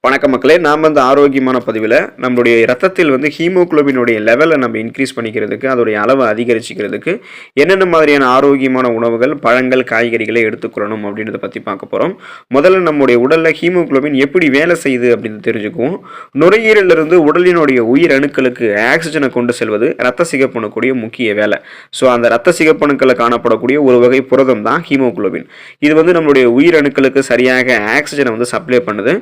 வணக்கம் மக்களே, நாம் வந்து ஆரோக்கியமான பதிவில் நம்மளுடைய ரத்தத்தில் வந்து ஹீமோகுளோபினுடைய லெவலை நம்ம இன்க்ரீஸ் பண்ணிக்கிறதுக்கு, அதோடைய அளவை அதிகரிச்சிக்கிறதுக்கு என்னென்ன மாதிரியான ஆரோக்கியமான உணவுகள், பழங்கள், காய்கறிகளை எடுத்துக்கொள்ளணும் அப்படின்றத பற்றி பார்க்க போகிறோம். முதல்ல நம்முடைய உடலில் ஹீமோகுளோபின் எப்படி வேலை செய்யுது அப்படின்னு தெரிஞ்சுக்குவோம். நுரையீரலிருந்து உடலினுடைய உயிர் அணுக்களுக்கு ஆக்சிஜனை கொண்டு செல்வது ரத்த சிகப்பணுக்கூடிய முக்கிய வேலை. ஸோ அந்த ரத்த சிகப்பணுக்களை காணப்படக்கூடிய ஒரு வகை புரதம் தான் ஹீமோகுளோபின். இது வந்து நம்மளுடைய உயிர் அணுக்களுக்கு சரியாக ஆக்சிஜனை வந்து சப்ளை பண்ணுது.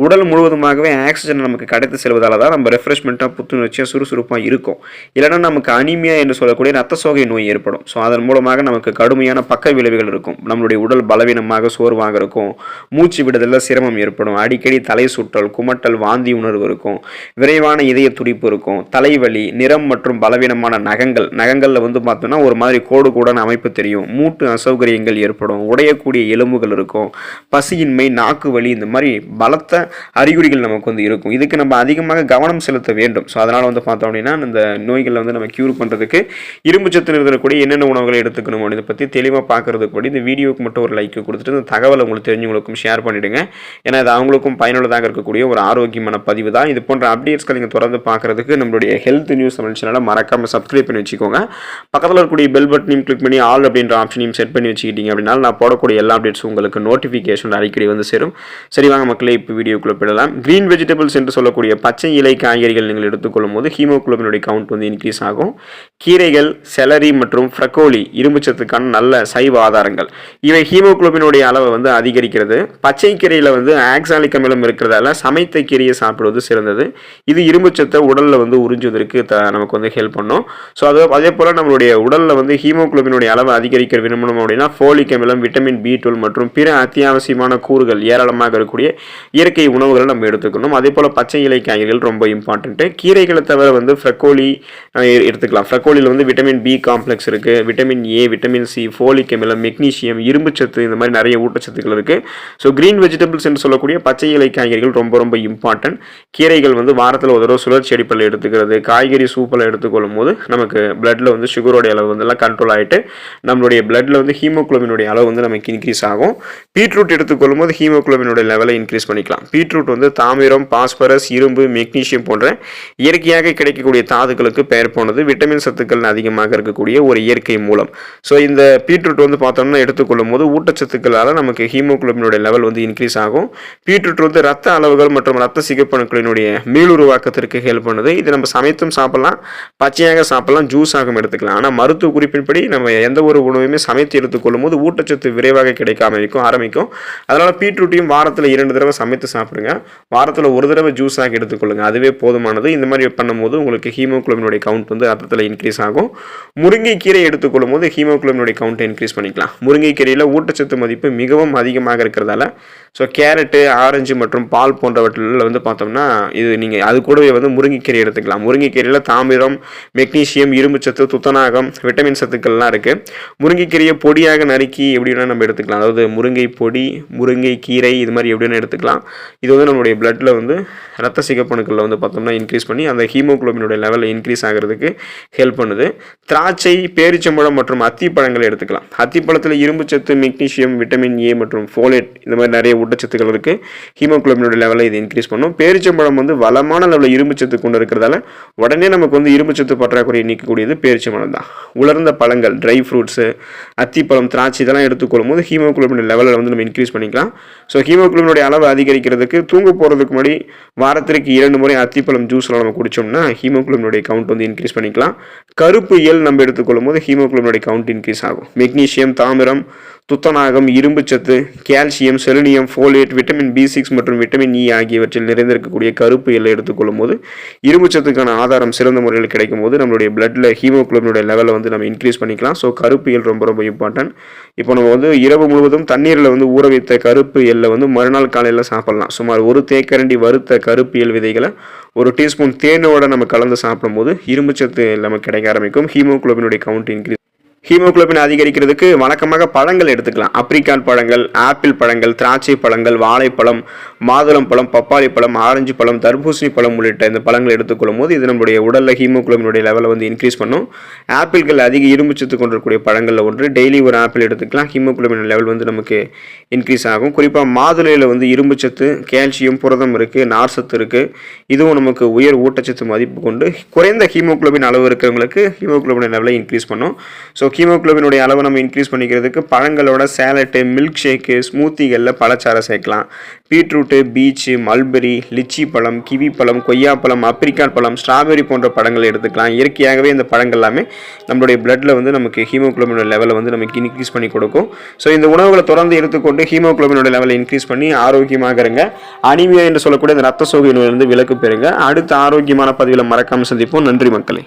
உடல் முழுவதுமாகவே ஆக்சிஜன் நமக்கு கிடைத்து செல்வதால் தான் நம்ம ரெஃப்ரெஷ்மெண்ட்டாக, புத்துணர்ச்சியாக, சுறுசுறுப்பாக இருக்கும். இல்லைனா நமக்கு அனீமியா என்று சொல்லக்கூடிய ரத்த சோகை நோய் ஏற்படும். ஸோ அதன் மூலமாக நமக்கு கடுமையான பக்க விளைவுகள் இருக்கும். நம்மளுடைய உடல் பலவீனமாக, சோர்வாக இருக்கும். மூச்சு விடுதலில் சிரமம் ஏற்படும். அடிக்கடி தலை சுற்றல், குமட்டல், வாந்தி உணர்வு இருக்கும். விரைவான இதய துடிப்பு இருக்கும். தலைவலி, நிறம் மற்றும் பலவீனமான நகங்களில் வந்து பார்த்தோம்னா ஒரு மாதிரி கோடு கூடான அமைப்பு தெரியும். மூட்டு அசௌகரியங்கள் ஏற்படும். உடையக்கூடிய எலும்புகள் இருக்கும். பசியின்மை, நாக்கு வலி, இந்த மாதிரி பலத்த அறிகுறிகள் நமக்கு வந்து இருக்கும். இதுக்கு நம்ம அதிகமாக கவனம் செலுத்த வேண்டும். ஸோ அதனால் வந்து பார்த்தோம் அப்படின்னா இந்த நோய்களை வந்து நம்ம க்யூர் பண்ணுறதுக்கு இரும்பு சத்து இருக்கக்கூடிய என்னென்ன உணவுகளை எடுத்துக்கணும் அப்படின்றத பற்றி தெளிவாக பார்க்கறதுக்கு படி இந்த வீடியோக்கு மட்டும் ஒரு லைக் கொடுத்துட்டு இந்த தகவலை உங்களுக்கு தெரிஞ்சவங்களுக்கும் ஷேர் பண்ணிவிடுங்க. ஏன்னா இது அவங்களுக்கும் பயனுள்ளதாக இருக்கக்கூடிய ஒரு ஆரோக்கியமான பதிவு தான். இது போன்ற அப்டேட்ஸ்களை நீங்கள் தொடர்ந்து பார்க்குறதுக்கு நம்மளுடைய ஹெல்த் நியூஸ் தமிழ் சேனலை மறக்காமல் சப்ஸ்கிரைப் பண்ணி வச்சுக்கோங்க. பக்கத்தில் இருக்கக்கூடிய பெல் பட்டனையும் கிளிக் பண்ணி ஆல் அப்படின்ற ஆப்ஷனையும் செட் பண்ணி வச்சுக்கிட்டீங்க அப்படின்னா நான் போடக்கூடிய எல்லா அப்டேட்ஸும் உங்களுக்கு நோட்டிஃபிகேஷன் அடிக்கடி வந்து சேரும். சரி வாங்க மக்களே, இப்போ வீடியோக்குள்ளே போயிடலாம். கிரீன் வெஜிடபிள்ஸ் என்று சொல்லக்கூடிய பச்சை இலை காய்கறிகள் நீங்கள் எடுத்துக்கொள்ளும் போது ஹீமோகுளோபினுடைய கவுண்ட் வந்து இன்க்ரீஸ் ஆகும். கீரைகள், செலரி மற்றும் ஃப்ரக்கோலி இரும்புச்சத்துக்கான நல்ல சைவ ஆதாரங்கள். இவை ஹீமோகுளோபினுடைய அளவை வந்து அதிகரிக்கிறது. பச்சை கீரையில் வந்து ஆக்சாலிக் அமிலம் இருக்கிறதால சமைத்த கீரையை சாப்பிடுவது சிறந்தது. இது இரும்புச்சத்தை உடலில் வந்து உறிஞ்சுவதற்கு நமக்கு வந்து ஹெல்ப் பண்ணும். ஸோ அதே போல் நம்மளுடைய உடலில் வந்து ஹீமோகுளோபினுடைய அளவை அதிகரிக்க விரும்பணும் அப்படின்னா ஃபோலிக் அமிலம், விட்டமின் B12 மற்றும் பிற அத்தியாவசியமான கூறுகள் ஏராளமாக இருக்கக்கூடிய இயற்கை உணவுகளை நம்ம எடுத்துக்கணும். அதே போல் பச்சை இலை காய்கறிகள் ரொம்ப இம்பார்ட்டன்ட்டு. கீரைகளை தவிர வந்து ஃப்ரக்கோலி எடுத்துக்கலாம். ஃப்ரக்கோலியில் வந்து விட்டமின் B காம்ப்ளெக்ஸ் இருக்குது, vitamin A, vitamin C, folic அமிலம், மெக்னீஷியம், இரும்புச்சத்து, இந்த மாதிரி நிறைய ஊட்டச்சத்துக்கள் இருக்குது. ஸோ கிரீன் வெஜிடபிள்ஸ் என்று சொல்லக்கூடிய பச்சை இலை காய்கறிகள் ரொம்ப ரொம்ப இம்பார்ட்டன்ட். கீரைகள் வந்து வாரத்தில் ஒரு தடவை சுழற்சி அடிப்படையில் எடுத்துக்கிறது, காய்கறி சூப்பில் எடுத்துக்கொள்ளும் போது நமக்கு பிளட்டில் வந்து சுகரோடைய அளவு வந்து எல்லாம் கண்ட்ரோல் ஆகிட்டு நம்மளுடைய பிளட்டில் வந்து ஹீமோகுளோபினுடைய அளவு வந்து நமக்கு இன்க்ரீஸ் ஆகும். பீட்ரூட் எடுத்துக்கொள்ளும் போது ஹீமோகுளோபினுடைய லெவலை இன்க்ரீஸ் பண்ணிக்கலாம். பீட்ரூட் வந்து தாமிரம், பாஸ்பரஸ், இரும்பு, மெக்னீஷியம் போன்ற இயற்கையாக கிடைக்கக்கூடிய தாதுக்களுக்கு பெயர் போனது. விட்டமின் சத்துக்கள் அதிகமாக இருக்கக்கூடிய ஒரு இயற்கை மூலம். ஸோ இந்த பீட்ரூட் வந்து பார்த்தோம்னா எடுத்துக்கொள்ளும் போது ஊட்டச்சத்துக்களால் நமக்கு ஹீமோகுளோபினுடைய லெவல் வந்து இன்க்ரீஸ் ஆகும். பீட்ரூட் வந்து ரத்த அளவுகள் மற்றும் ரத்த சிகப்பணுக்களினுடைய மீளுருவாக்கத்திற்கு ஹெல்ப் பண்ணுது. இது நம்ம சமைத்தும் சாப்பிடலாம், பச்சையாக சாப்பிடலாம், ஜூஸாகவும் எடுத்துக்கலாம். ஆனால் மருத்துவ குறிப்பின்படி நம்ம எந்த ஒரு உணவுமே சமைத்து எடுத்துக்கொள்ளும் போது ஊட்டச்சத்து விரைவாக கிடைக்காம ஆரம்பிக்கும். அதனால் பீட்ரூட்டையும் வாரத்தில் 2 தடவை சமைத்து சாப்பிடுங்க. வாரத்தில் ஒரு தடவை ஜூஸாக எடுத்துக்கொள்ளுங்க, அதுவே போதுமானது. இந்த மாதிரி பண்ணும்போது உங்களுக்கு ஹீமோகுளோபினுடைய கவுண்ட் வந்து ரத்தத்தில் இன்க்ரீஸ் ஆகும். முருங்கைக்கீரை எடுத்துக்கொள்ளும் போது ஹீமோகுளோபினுடைய கவுண்ட்டை இன்க்ரீஸ் பண்ணிக்கலாம். முருங்கைக்கீரையில் ஊட்டச்சத்து மதிப்பு மிகவும் அதிகமாக இருக்கிறதால ஸோ கேரட்டு, ஆரஞ்சு மற்றும் பால் போன்றவற்றில் வந்து பார்த்தோம்னா இது நீங்கள் அது கூடவே வந்து முருங்கைக்கீரை எடுத்துக்கலாம். முருங்கைக்கீரையில் தாமிரம், மெக்னீஷியம், இரும்புச்சத்து, துத்தநாகம், விட்டமின் சத்துக்கள்லாம் இருக்குது. முருங்கைக்கீரையை பொடியாக நறுக்கி எப்படி வேணால் நம்ம எடுத்துக்கலாம். அதாவது முருங்கை பொடி, முருங்கை கீரை, இது மாதிரி எப்படி வேணால் எடுத்துக்கலாம். இது வந்து நம்மளுடைய பிளட்டில் வந்து ரத்த சிகப்பணுக்களில் வந்து பார்த்தோம்னா இன்க்ரீஸ் பண்ணி அந்த ஹீமோகுளோபினுடைய லெவலில் இன்க்ரீஸ் ஆகிறதுக்கு ஹெல்ப் பண்ணுது. திராட்சை, பேரிச்சம்பழம் மற்றும் அத்திப்பழங்களை எடுத்துக்கலாம். அத்திப்பழத்தில் இரும்புச்சத்து, மெக்னீஷியம், விட்டமின் A மற்றும் ஃபோலேட், இந்த மாதிரி நிறைய ஊட்டச்சத்துக்கள் இருக்குது. ஹீமோகுளோபினுடைய லெவலை இது இன்க்ரீஸ் பண்ணும். பேரிச்சம்பழம் வந்து வளமான லெவலில் இரும்புச்சத்து கொண்டு இருக்கிறதால உடனே நமக்கு வந்து இரும்புச்சத்து பற்றாக்குறையை நீக்கக்கூடியது பேரிச்சம்பழம் தான். உலர்ந்த பழங்கள், ட்ரை ஃப்ரூட்ஸு, அத்திப்பழம், திராட்சை இதெல்லாம் எடுத்துக்கொள்ளும் போது ஹீமோகுளோபின் லெவலில் வந்து நம்ம இன்க்ரீஸ் பண்ணிக்கலாம். ஸோ ஹீமோகுளோபினுடைய அளவு அதிகரிக்கிறதுக்கு தூங்க போகிறதுக்கு முன்னாடி வாரத்திற்கு 2 முறை அத்திப்பழம் ஜூஸ்லாம் நம்ம குடித்தோம்னா ஹீமோகுளோபினுடைய கவுண்ட் வந்து இன்க்ரீஸ் பண்ணிக்கலாம். கருப்பு எல் நம்ம எடுத்துக்கொள்ளும் போது ஹீமோகுளோபினுடைய கவுண்ட் இன்க்ரீஸ் ஆகும். மெக்னீஷியம், தாமிரம், துத்தநாகம், இரும்புச்சத்து, calcium, selenium, folate, vitamin B6 மற்றும் விட்டமின் E ஆகியவற்றில் நிறைந்திருக்கக்கூடிய கருப்பு எல்லை எடுத்துக்கொள்ளும் போது இரும்புச்சத்துக்கான ஆதாரம் சிறந்த முறையில் கிடைக்கும் போது நம்மளுடைய பிளட்டில் ஹீமோகுளோபினுடைய லெவலை வந்து நம்ம இன்க்ரீஸ் பண்ணிக்கலாம். ஸோ கருப்பு எல் ரொம்ப ரொம்ப இம்பார்ட்டன்ட். இப்போ நம்ம வந்து இரவு முழுவதும் தண்ணீரில் வந்து ஊற வைத்த கருப்பு எல்லை வந்து மறுநாள் காலையில் சாப்பிடலாம். சுமார் 1 தேக்கரண்டி வறுத்த கருப்பு எல் விதைகளை 1 டீஸ்பூன் தேனோட நம்ம கலந்து சாப்பிடும்போது இரும்புச்சத்து நமக்கு கிடைக்க ஆரம்பிக்கும். ஹீமோகுளோபினுடைய கவுண்ட் இன்க்ரீஸ் ஹீமோகுளோபின் அதிகரிக்கிறதுக்கு வழக்கமாக பழங்கள் எடுத்துக்கலாம். அப்ரிகாட் பழங்கள், ஆப்பிள் பழங்கள், திராட்சை பழங்கள், வாழைப்பழம், மாதுளம் பழம், பப்பாளி பழம், ஆரஞ்சு பழம், தர்பூசணி பழம் உள்ளிட்ட இந்த பழங்களை எடுத்துக்கொள்ளும் போது இது நம்மளுடைய உடலில் ஹீமோகுளோபினுடைய லெவலை வந்து இன்க்ரீஸ் பண்ணும். ஆப்பிள்கள் அதிக இரும்புச்சத்து கொண்டிருக்கக்கூடிய பழங்களில் ஒன்று. டெய்லி ஒரு ஆப்பிள் எடுத்துக்கலாம். ஹீமோகுளோபின் லெவல் வந்து நமக்கு இன்க்ரீஸ் ஆகும். குறிப்பாக மாதுளையில் வந்து இரும்புச்சத்து, கால்சியம், புரதம் இருக்குது, நார் சத்து இருக்குது. இதுவும் நமக்கு உயர் ஊட்டச்சத்து மதிப்பு கொண்டு குறைந்த ஹீமோகுளோபின் அளவு இருக்கிறவங்களுக்கு ஹீமோகுளோபின் லெவலை இன்க்ரீஸ் பண்ணும். ஸோ ஹீமோகுளோபினுடைய அளவை நம்ம இன்க்ரீஸ் பண்ணிக்கிறதுக்கு பழங்களோட சேலட்டு, மில்க் ஷேக்கு, ஸ்மூத்திகளில் பழச்சாறை சேர்க்கலாம். பீட்ரூட்டு, பீச்சு, மல்பெரி, லிச்சி பழம், கிவி பழம், கொய்யாப்பழம், அப்ரிகாட் பழம், ஸ்ட்ராபெரி போன்ற பழங்களை எடுத்துக்கலாம். இயற்கையாகவே இந்த பழங்கள் எல்லாமே நம்மளுடைய பிளட்டில் வந்து நமக்கு ஹீமோகுளோபினோட லெவலை வந்து நமக்கு இன்க்ரீஸ் பண்ணி கொடுக்கும். ஸோ இந்த உணவுகளை தொடர்ந்து எடுத்துக்கொண்டு ஹீமோகுளோபினோட லெவலை இன்க்ரீஸ் பண்ணி ஆரோக்கியமாக இருங்க. அனிமியா என்று சொல்லக்கூடிய இந்த ரத்த சோகை நோயிலிருந்து விலக்கு பெறுங்க. அடுத்த ஆரோக்கியமான பதிவில் மறக்காமல் சந்திப்போம். நன்றி மக்களே.